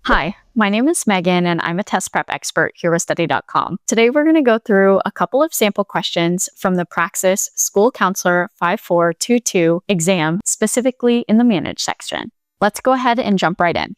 Hi, my name is Megan, and I'm a test prep expert here with Study.com. Today, we're going to go through a couple of sample questions from the Praxis School Counselor 5422 exam, specifically in the Manage section. Let's go ahead and jump right in.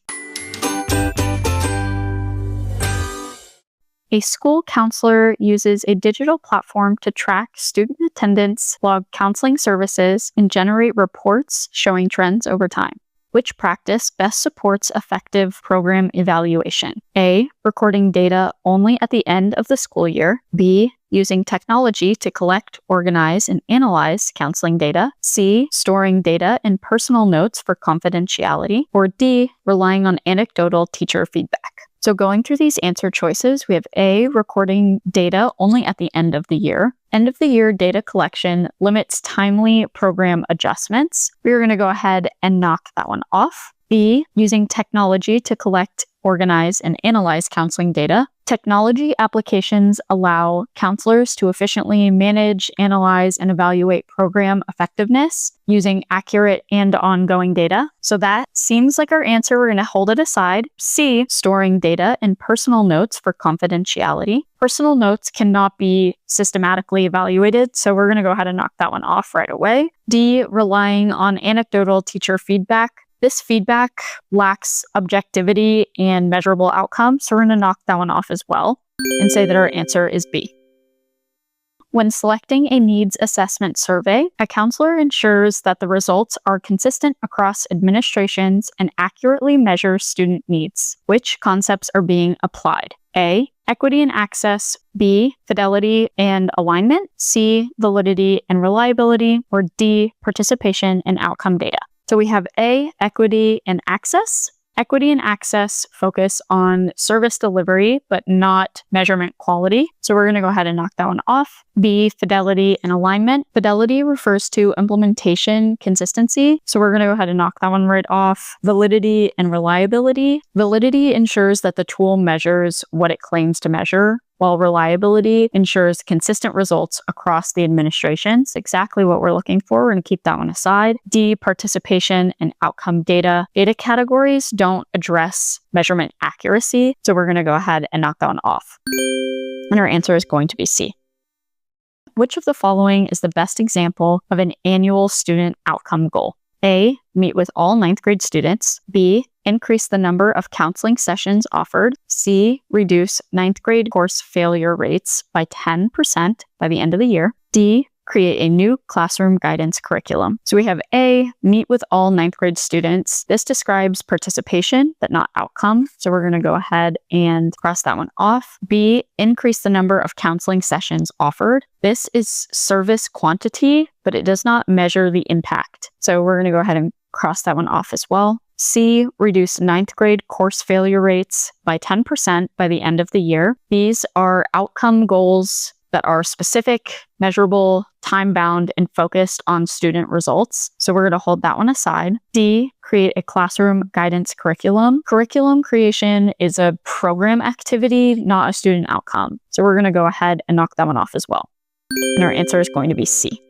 A school counselor uses a digital platform to track student attendance, log counseling services, and generate reports showing trends over time. Which practice best supports effective program evaluation? A. Recording data only at the end of the school year. B. Using technology to collect, organize, and analyze counseling data. C. Storing data in personal notes for confidentiality. Or D. Relying on anecdotal teacher feedback. So going through these answer choices, we have A, recording data only at the end of the year. End of the year data collection limits timely program adjustments. We're going to go ahead and knock that one off. B, using technology to collect, organize, and analyze counseling data. Technology applications allow counselors to efficiently manage, analyze, and evaluate program effectiveness using accurate and ongoing data. So that seems like our answer. We're going to hold it aside. C, storing data in personal notes for confidentiality. Personal notes cannot be systematically evaluated, so we're going to go ahead and knock that one off right away. D, relying on anecdotal teacher feedback. This feedback lacks objectivity and measurable outcomes, so we're going to knock that one off as well and say that our answer is B. When selecting a needs assessment survey, a counselor ensures that the results are consistent across administrations and accurately measure student needs. Which concepts are being applied? A. Equity and access. B. Fidelity and alignment. C. Validity and reliability. Or D. Participation and outcome data. So we have A, equity and access. Equity and access focus on service delivery, but not measurement quality. So we're going to go ahead and knock that one off. B, fidelity and alignment. Fidelity refers to implementation consistency. So we're going to go ahead and knock that one right off. Validity and reliability. Validity ensures that the tool measures what it claims to measure, while reliability ensures consistent results across the administrations. Exactly what we're looking for. We're going to keep that one aside. D, participation and outcome data. Data categories don't address measurement accuracy, so we're going to go ahead and knock that one off. And our answer is going to be C. Which of the following is the best example of an annual student outcome goal? A, meet with all 9th grade students. B, increase the number of counseling sessions offered. C, reduce 9th grade course failure rates by 10% by the end of the year. D, create a new classroom guidance curriculum. So we have A, meet with all 9th grade students. This describes participation, but not outcome. So we're going to go ahead and cross that one off. B, increase the number of counseling sessions offered. This is service quantity, but it does not measure the impact. So we're going to go ahead and cross that one off as well. C, reduce 9th grade course failure rates by 10% by the end of the year. These are outcome goals that are specific, measurable, time-bound, and focused on student results. So we're going to hold that one aside. D, create a classroom guidance curriculum. Curriculum creation is a program activity, not a student outcome. So we're going to go ahead and knock that one off as well. And our answer is going to be C.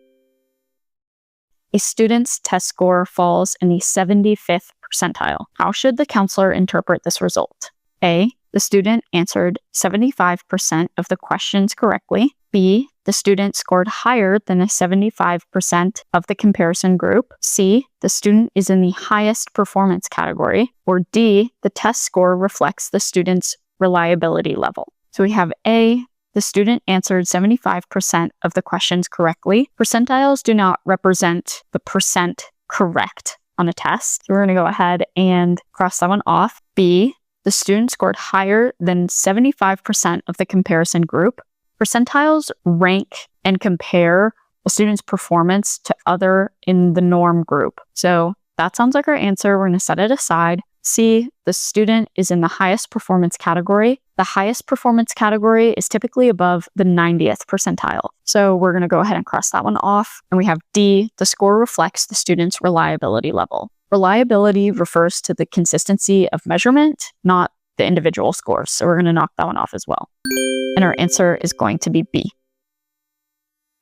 A student's test score falls in the 75th percentile. How should the counselor interpret this result? A, the student answered 75% of the questions correctly. B, the student scored higher than the 75% of the comparison group. C, the student is in the highest performance category. Or D, the test score reflects the student's reliability level. So we have A, the student answered 75% of the questions correctly. Percentiles do not represent the percent correct on a test. So we're going to go ahead and cross that one off. B, the student scored higher than 75% of the comparison group. Percentiles rank and compare a student's performance to other in the norm group. So that sounds like our answer. We're going to set it aside. C, the student is in the highest performance category. The highest performance category is typically above the 90th percentile. So we're going to go ahead and cross that one off. And we have D, the score reflects the student's reliability level. Reliability refers to the consistency of measurement, not the individual scores. So we're going to knock that one off as well. And our answer is going to be B.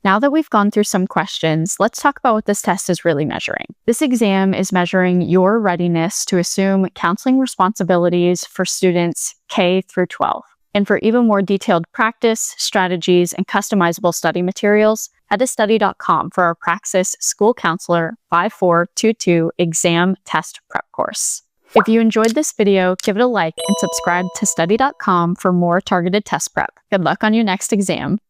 Now that we've gone through some questions, let's talk about what this test is really measuring. This exam is measuring your readiness to assume counseling responsibilities for students K through 12. And for even more detailed practice, strategies, and customizable study materials, head to study.com for our Praxis School Counselor 5422 exam test prep course. If you enjoyed this video, give it a like and subscribe to study.com for more targeted test prep. Good luck on your next exam.